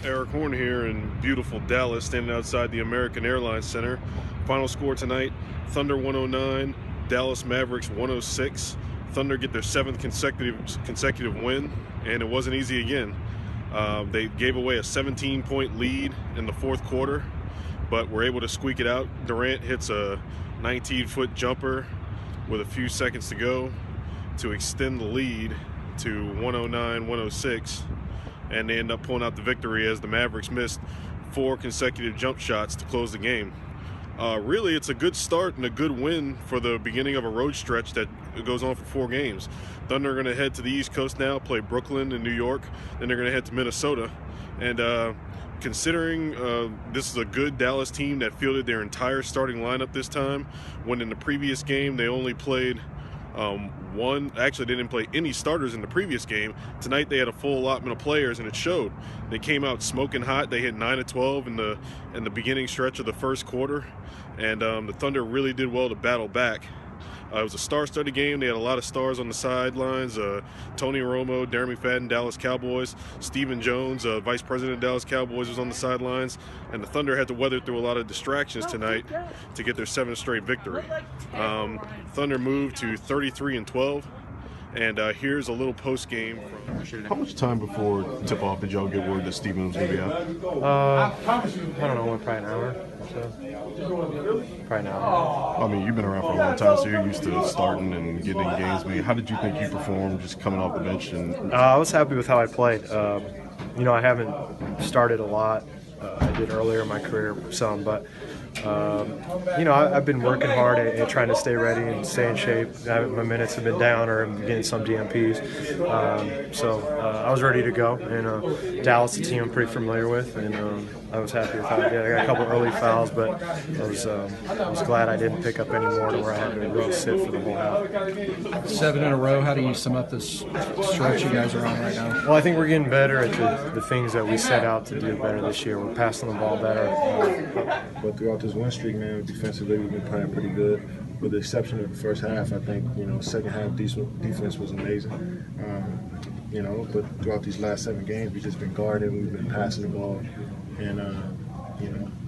Eric Horn here in beautiful Dallas, standing outside the American Airlines Center. Final score tonight, Thunder 109, Dallas Mavericks 106. Thunder get their 7th consecutive win, and it wasn't easy again. They gave away a 17-point lead in the fourth quarter, but were able to squeak it out. Durant hits a 19-foot jumper with a few seconds to go to extend the lead to 109-106, and they end up pulling out the victory as the Mavericks missed 4 consecutive jump shots to close the game. Really, it's a good start and a good win for the beginning of a road stretch that goes on for 4 games. Thunder are going to head to the East Coast now, play Brooklyn and New York, then they're going to head to Minnesota. And considering this is a good Dallas team that fielded their entire starting lineup this time, when in the previous game they only played they didn't play any starters in the previous game. Tonight they had a full allotment of players, and it showed. They came out smoking hot. They hit 9 of 12 in the beginning stretch of the first quarter, and the Thunder really did well to battle back. It was a star-studded game. They had a lot of stars on the sidelines. Tony Romo, Darren McFadden, Dallas Cowboys. Stephen Jones, Vice President of Dallas Cowboys, was on the sidelines. And the Thunder had to weather through a lot of distractions tonight to get their 7th straight victory. Thunder moved to 33-12. And here's a little post-game. How much time before tip-off did y'all get word that Stephen was going to be out? I don't know, probably an hour. Probably an hour. I mean, you've been around for a long time, so you're used to starting and getting in games. I mean, how did you think you performed just coming off the bench? I was happy with how I played. I haven't started a lot. I did earlier in my career some, but I've been working hard at trying to stay ready and stay in shape. My minutes have been down, or I'm getting some DMPs. I was ready to go. And Dallas, a team I'm pretty familiar with, and I was happy with how I did. I got a couple early fouls, but I was glad I didn't pick up any more to where I had to really sit for the whole half. 7 in a row. How do you sum up this stretch you guys are on right now? Well, I think we're getting better at the things that we set out to do better this year. We're passing the ball better. But throughout this win streak, man, defensively we've been playing pretty good. With the exception of the first half, I think second half defense was amazing. But throughout these last 7 games, we've just been guarding, we've been passing the ball, and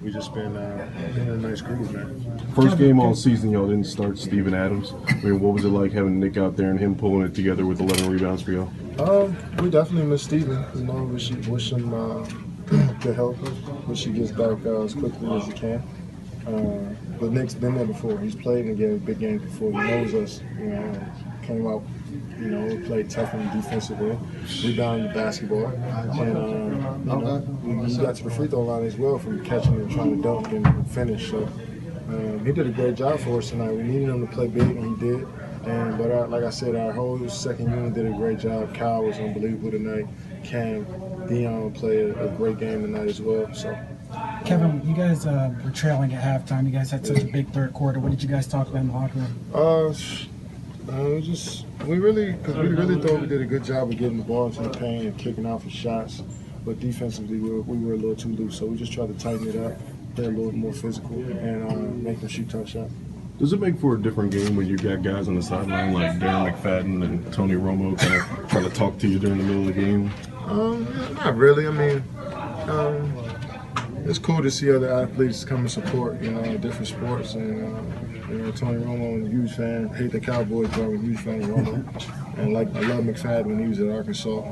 we've just been in a nice groove, man. First game all season, y'all didn't start Steven Adams. I mean, what was it like having Nick out there and him pulling it together with 11 rebounds for y'all? We definitely miss Steven. Wish him good health. Wish he gets back as quickly as he can. But Nick's been there before. He's played in a big game before. He knows us. Came out. We played tough on the defensive end, rebounded the basketball, and he got to the free throw line as well from catching and trying to dunk and finish. So he did a great job for us tonight. We needed him to play big, and he did. But like I said, our whole second unit did a great job. Kyle was unbelievable tonight. Cam, Dion played a great game tonight as well. So. Kevin, you guys were trailing at halftime. You guys had such a big third quarter. What did you guys talk about in the locker room? We really thought we did a good job of getting the ball into the paint and kicking out for shots. But defensively, we were a little too loose. So we just tried to tighten it up, play a little more physical, and make them shoot tough shots. Does it make for a different game when you got guys on the sideline like Darren McFadden and Tony Romo kind of trying to talk to you during the middle of the game? Not really. I mean, it's cool to see other athletes come and support, different sports. And Tony Romo, I'm a huge fan. Hate the Cowboys, but I'm a huge fan of Romo. And I love McFadden when he was at Arkansas,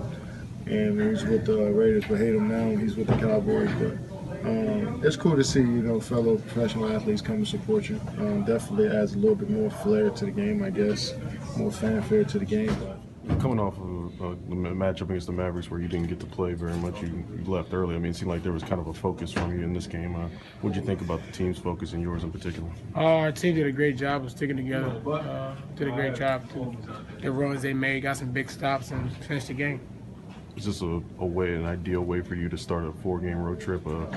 and he was with the Raiders, but hate him now when he's with the Cowboys. But it's cool to see, fellow professional athletes come and support you. Definitely adds a little bit more flair to the game, I guess, more fanfare to the game. Coming off of the matchup against the Mavericks where you didn't get to play very much, you left early. I mean, it seemed like there was kind of a focus from you in this game. What did you think about the team's focus and yours in particular? Our team did a great job of sticking together. Did a great job to the runs they made, got some big stops, and finished the game. Is this an ideal way for you to start a 4-game road trip? You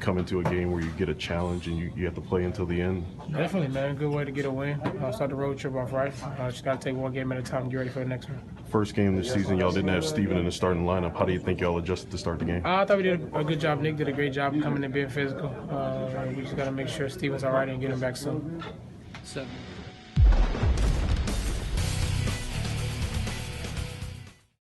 come into a game where you get a challenge and you have to play until the end? Definitely, man. Good way to get a win. Start the road trip off right. Just got to take one game at a time and get ready for the next one. First game this season, y'all didn't have Steven in the starting lineup. How do you think y'all adjusted to start the game? I thought we did a good job. Nick did a great job coming and being physical. We just got to make sure Steven's all right and get him back soon. 7.